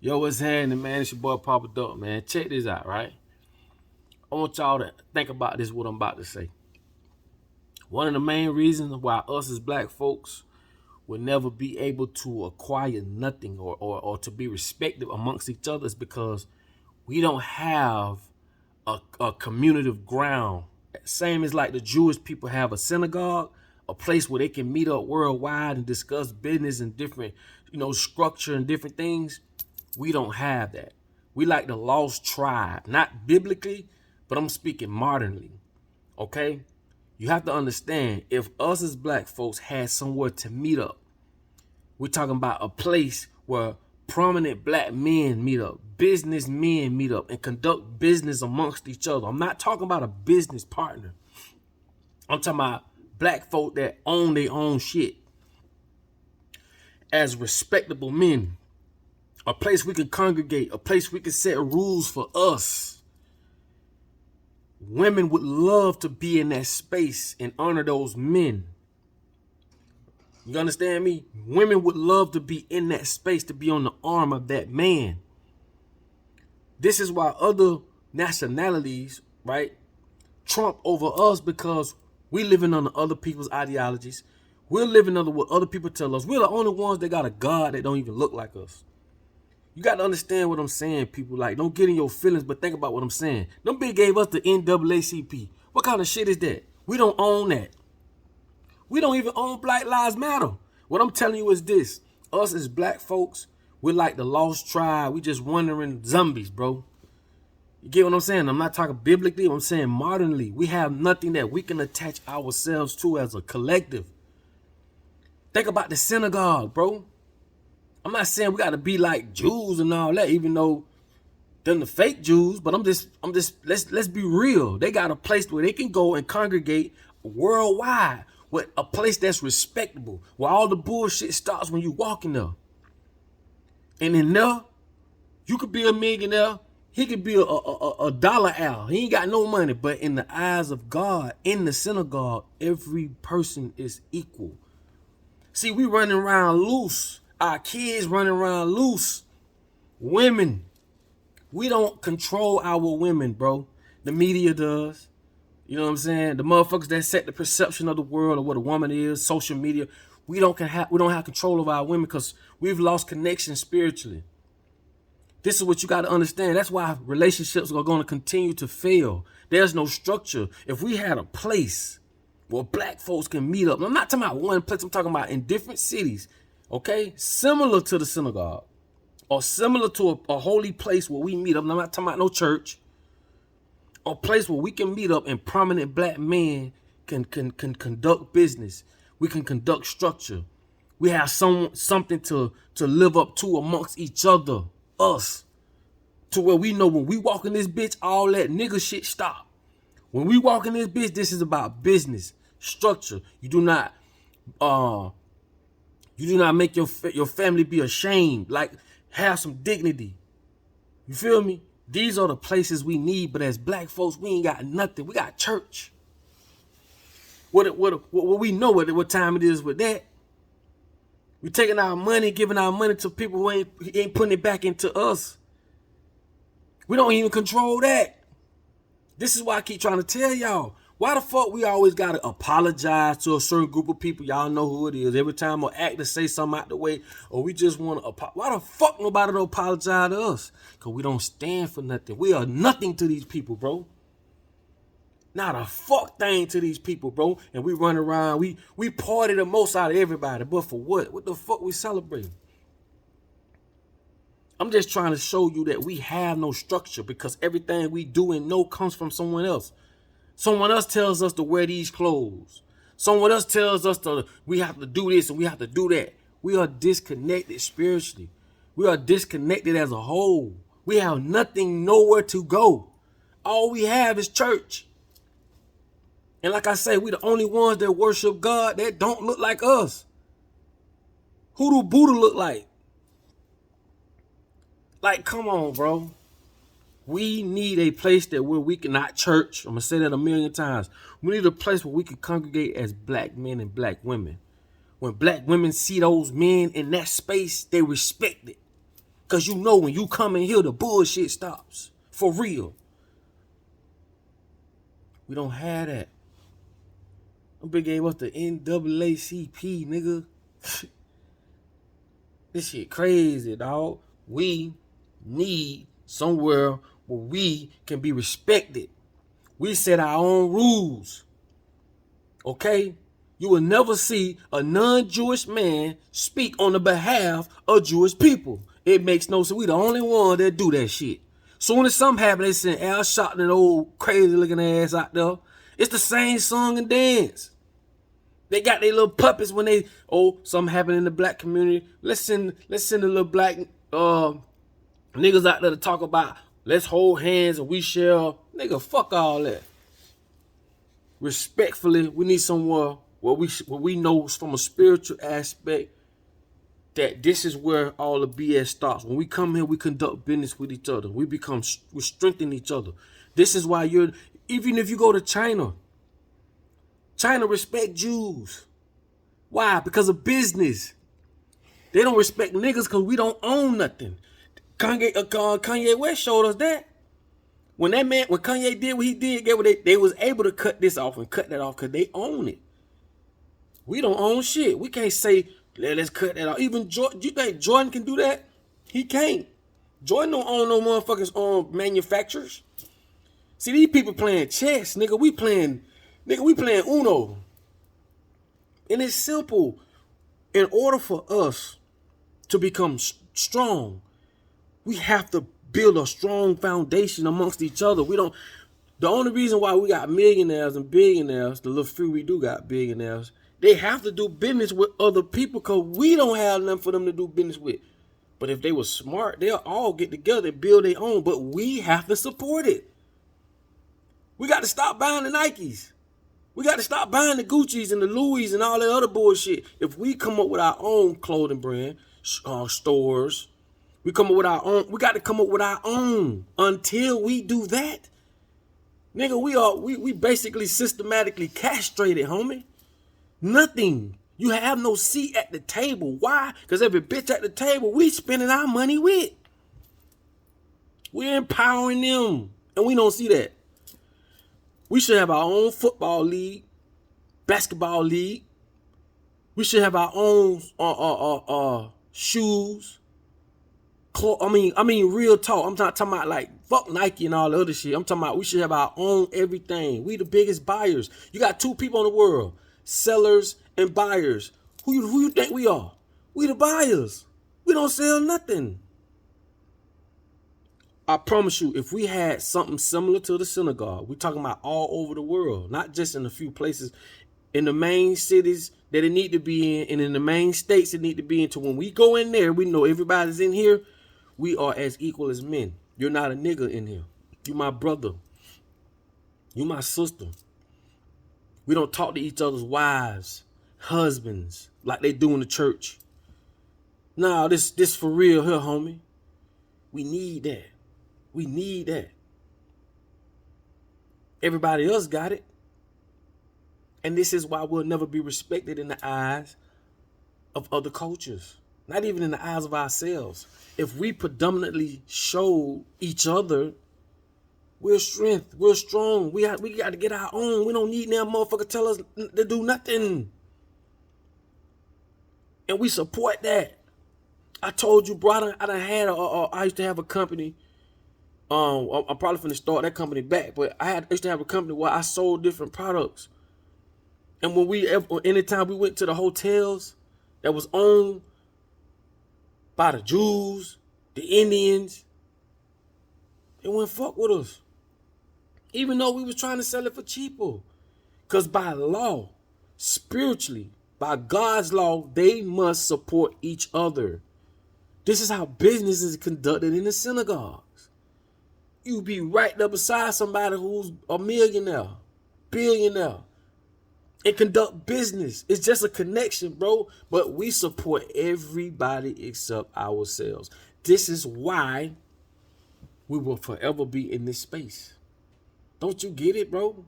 Yo, what's happening, man? It's your boy Papa Duck, man. Check this out, right? I want y'all to think about this, what I'm about to say. One of the main reasons why us as black folks will never be able to acquire nothing or to be respected amongst each other is because we don't have a community of ground. Same as like the Jewish people have a synagogue, a place where they can meet up worldwide and discuss business and different, structure and different things. We don't have that. We like the lost tribe, not biblically, but I'm speaking modernly, okay? You have to understand, if us as black folks had somewhere to meet up, we're talking about a place where prominent black men meet up, businessmen meet up, and conduct business amongst each other. I'm not talking about a business partner. I'm talking about black folk that own their own shit as respectable men. A place we can congregate, a place we can set rules for us. Women would love to be in that space and honor those men. You understand me? Women would love to be in that space, to be on the arm of that man. This is why other nationalities, right, trump over us, because we living under other people's ideologies. We're living under what other people tell us. We're the only ones that got a God that don't even look like us. You got to understand what I'm saying, people. Like, don't get in your feelings, but think about what I'm saying. Them big gave us the NAACP. What kind of shit is that? We don't own that. We don't even own Black Lives Matter. What I'm telling you is this. Us as black folks, we're like the lost tribe. We just wandering zombies, bro. You get what I'm saying? I'm not talking biblically. I'm saying modernly. We have nothing that we can attach ourselves to as a collective. Think about the synagogue, bro. I'm not saying we got to be like Jews and all that, even though they're the fake Jews, but let's be real. They got a place where they can go and congregate worldwide, with a place that's respectable, where all the bullshit starts when you walk in there. And in there, you could be a millionaire. He could be a dollar out. He ain't got no money, but in the eyes of God, in the synagogue, every person is equal. See, we running around loose. Our kids running around loose. Women. We don't control our women, bro. The media does. You know what I'm saying? The motherfuckers that set the perception of the world of what a woman is, social media. We don't have control of our women because we've lost connection spiritually. This is what you got to understand. That's why relationships are going to continue to fail. There's no structure. If we had a place where black folks can meet up, I'm not talking about one place, I'm talking about in different cities. Okay, similar to the synagogue, or similar to a holy place where we meet up. I'm not talking about no church. A place where we can meet up and prominent black men can conduct business. We can conduct structure. We have something to live up to amongst each other, us, to where we know when we walk in this bitch, all that nigga shit stop. When we walk in this bitch, this is about business, structure. You do not make your family be ashamed. Like, have some dignity. You feel me? These are the places we need, but as black folks, we ain't got nothing. We got church. What we know what time it is with that. We taking our money, giving our money to people who ain't putting it back into us. We don't even control that. This is why I keep trying to tell y'all. Why the fuck we always gotta apologize to a certain group of people? Y'all know who it is. Every time an actor say something out the way, or we just want to apologize. Why the fuck nobody don't apologize to us? Because we don't stand for nothing. We are nothing to these people, bro. Not a fuck thing to these people, bro. And we run around, we party the most out of everybody. But for what? What the fuck we celebrating? I'm just trying to show you that we have no structure, because everything we do and know comes from someone else. Someone else tells us to wear these clothes. Someone else tells us we have to do this and we have to do that. We are disconnected spiritually. We are disconnected as a whole. We have nothing, nowhere to go. All we have is church. And like I say, we the only ones that worship God that don't look like us. Who do Buddha look like? Like, come on, bro. We need a place that where we can, not church, I'm going to say that a million times. We need a place where we can congregate as black men and black women. When black women see those men in that space, they respect it. Because you know when you come in here, the bullshit stops. For real. We don't have that. I'm big gave us the NAACP, nigga. This shit crazy, dog. We need somewhere where we can be respected. We set our own rules. Okay? You will never see a non-Jewish man speak on the behalf of Jewish people. It makes no sense. We the only one that do that shit. Soon as something happen, they send Al Sharpton, that old crazy looking ass out there. It's the same song and dance. They got their little puppets when they, something happened in the black community. Let's send the little black niggas out there to talk about, let's hold hands and we shall. Nigga, fuck all that. Respectfully, we need somewhere where we know from a spiritual aspect that this is where all the BS starts. When we come here, we conduct business with each other. We strengthen each other. This is why even if you go to China respect Jews. Why? Because of business. They don't respect niggas because we don't own nothing. Kanye West showed us that. When Kanye did what he did, they was able to cut this off and cut that off because they own it. We don't own shit. We can't say, let's cut that off. Even Jordan, you think Jordan can do that? He can't. Jordan don't own no motherfuckers manufacturers. See, these people playing chess, nigga. We playing Uno. And it's simple. In order for us to become strong, we have to build a strong foundation amongst each other. The only reason why we got millionaires and billionaires, the little few we do got billionaires, they have to do business with other people because we don't have nothing for them to do business with. But if they were smart, they'll all get together and build their own. But we have to support it. We got to stop buying the Nikes. We got to stop buying the Gucci's and the Louis and all that other bullshit. If we come up with our own clothing brand, stores, we got to come up with our own. Until we do that, nigga, we basically systematically castrated, homie. Nothing. You have no seat at the table. Why? Because every bitch at the table, we spending our money with. We're empowering them. And we don't see that. We should have our own football league, basketball league. We should have our own shoes. I mean, real talk. I'm not talking about like fuck Nike and all the other shit. I'm talking about we should have our own everything. We the biggest buyers. You got two people in the world, sellers and buyers. Who you think we are? We the buyers. We don't sell nothing. I promise you, if we had something similar to the Synagogue, we're talking about all over the world, not just in a few places, in the main cities that it need to be in, and in the main states it need to be in. So when we go in there, we know everybody's in here. We are as equal as men. You're not a nigga in here. You my brother. You my sister. We don't talk to each other's wives, husbands, like they do in the church. Nah, this for real here, homie. We need that. We need that. Everybody else got it. And this is why we'll never be respected in the eyes of other cultures. Not even in the eyes of ourselves. If we predominantly show each other, we're strength, we're strong. We got to get our own. We don't need that motherfucker tell us to do nothing. And we support that. I told you, bro, I used to have a company. I'm probably finna start that company back, but I used to have a company where I sold different products. And anytime we went to the hotels that was owned by the Jews, the Indians, they wouldn't fuck with us. Even though we was trying to sell it for cheaper. Because by law, spiritually, by God's law, they must support each other. This is how business is conducted in the synagogues. You be right there beside somebody who's a millionaire, billionaire, and conduct business. It's just a connection, bro. But we support everybody except ourselves. This is why we will forever be in this space. Don't you get it, bro?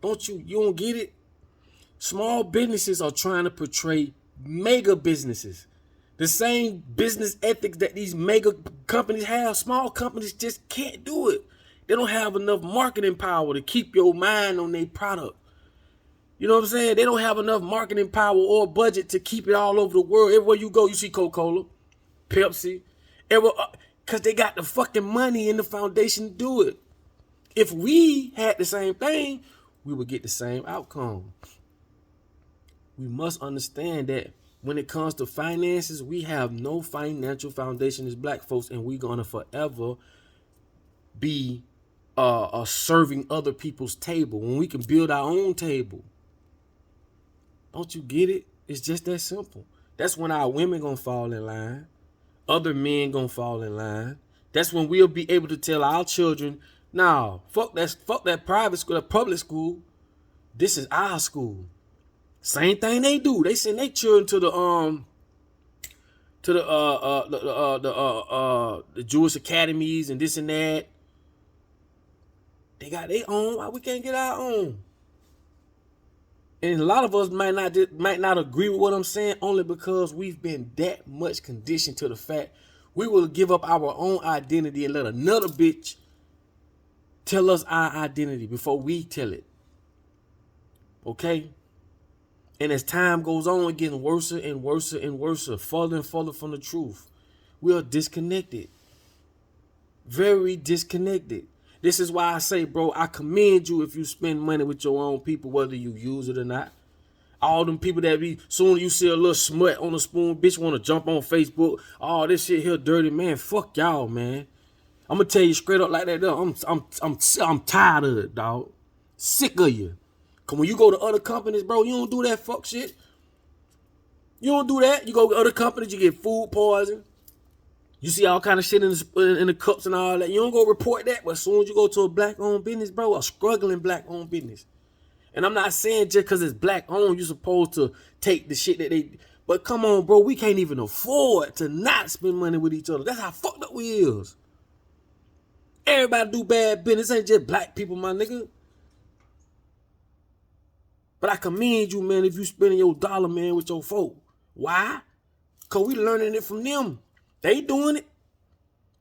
You don't get it? Small businesses are trying to portray mega businesses. The same business ethics that these mega companies have, small companies just can't do it. They don't have enough marketing power to keep your mind on their product. You know what I'm saying? They don't have enough marketing power or budget to keep it all over the world. Everywhere you go, you see Coca-Cola, Pepsi, because they got the fucking money and the foundation to do it. If we had the same thing, we would get the same outcome. We must understand that when it comes to finances, we have no financial foundation as black folks, and we're going to forever be serving other people's table when we can build our own table. Don't you get it? It's just that simple. That's when our women going to fall in line. Other men going to fall in line. That's when we'll be able to tell our children, nah, fuck that private school, that public school. This is our school. Same thing they do. They send their children to the Jewish academies and this and that. They got their own. Why we can't get our own? And a lot of us might not agree with what I'm saying, only because we've been that much conditioned to the fact we will give up our own identity and let another bitch tell us our identity before we tell it. Okay? And as time goes on, it's getting worse and worse and worse, further and further from the truth. We are disconnected. Very disconnected. This is why I say, bro, I commend you if you spend money with your own people, whether you use it or not. All them people that be, soon as you see a little smut on a spoon, bitch want to jump on Facebook. Oh, this shit here dirty, man. Fuck y'all, man. I'm gonna tell you straight up like that. I'm tired of it, dog. Sick of you. Cause when you go to other companies, bro, you don't do that fuck shit. You don't do that. You go to other companies, you get food poison. You see all kind of shit in the cups and all that. You don't go report that. But as soon as you go to a black-owned business, bro, a struggling black-owned business. And I'm not saying just because it's black-owned, you're supposed to take the shit that they... But come on, bro, we can't even afford to not spend money with each other. That's how fucked up we is. Everybody do bad business. Ain't just black people, my nigga. But I commend you, man, if you spending your dollar, man, with your folk. Why? Because we learning it from them. They doing it.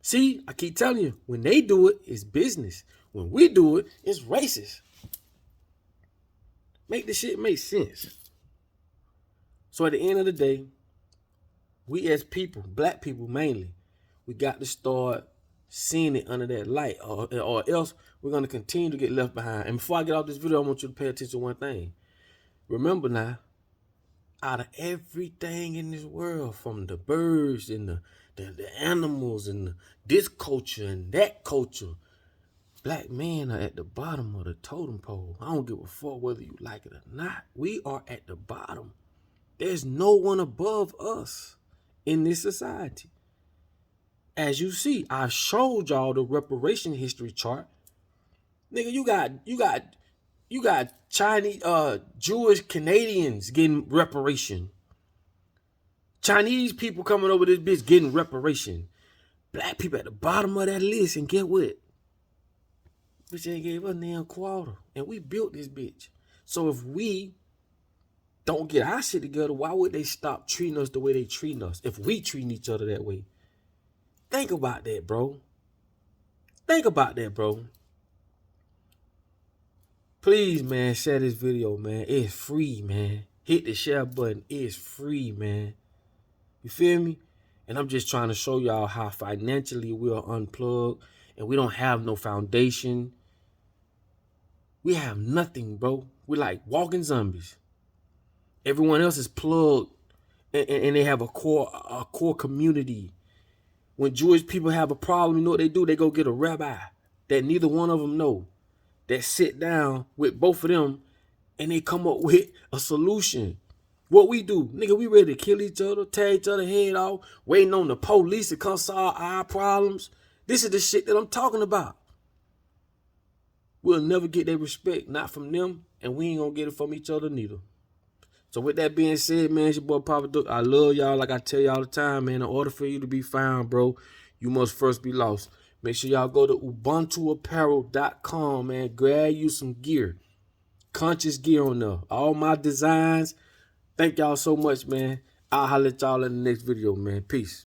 See, I keep telling you, when they do it, it's business. When we do it, it's racist. Make the shit make sense. So at the end of the day, we as people, black people mainly, we got to start seeing it under that light, or else we're going to continue to get left behind. And before I get off this video, I want you to pay attention to one thing. Remember now, out of everything in this world, from the birds and the animals and this culture and that culture, black men are at the bottom of the totem pole. I don't give a fuck whether you like it or not. We are at the bottom. There's no one above us in this society. As you see, I showed y'all the reparation history chart. Nigga, you got Chinese, Jewish Canadians getting reparation. Chinese people coming over this bitch getting reparation. Black people at the bottom of that list, and get what? Bitch ain't gave us damn quarter. And we built this bitch. So if we don't get our shit together, why would they stop treating us the way they treat us if we treat each other that way? Think about that, bro. Think about that, bro. Please, man, share this video, man. It's free, man. Hit the share button. It's free, man. You feel me? And I'm just trying to show y'all how financially we are unplugged and we don't have no foundation. We have nothing, bro. We're like walking zombies. Everyone else is plugged and they have a core community. When Jewish people have a problem, you know what they do? They go get a rabbi that neither one of them know, that sit down with both of them and they come up with a solution. What we do, nigga, we ready to kill each other, tear each other head off, waiting on the police to come solve our problems. This is the shit that I'm talking about. We'll never get their respect, not from them, and we ain't gonna get it from each other neither. So with that being said, man, it's your boy Papa Duck. I love y'all like I tell y'all all the time, man. In order for you to be found, bro, you must first be lost. Make sure y'all go to ubuntuapparel.com, man. Grab you some gear. Conscious gear on there. All my designs. Thank y'all so much, man. I'll holler at y'all in the next video, man. Peace.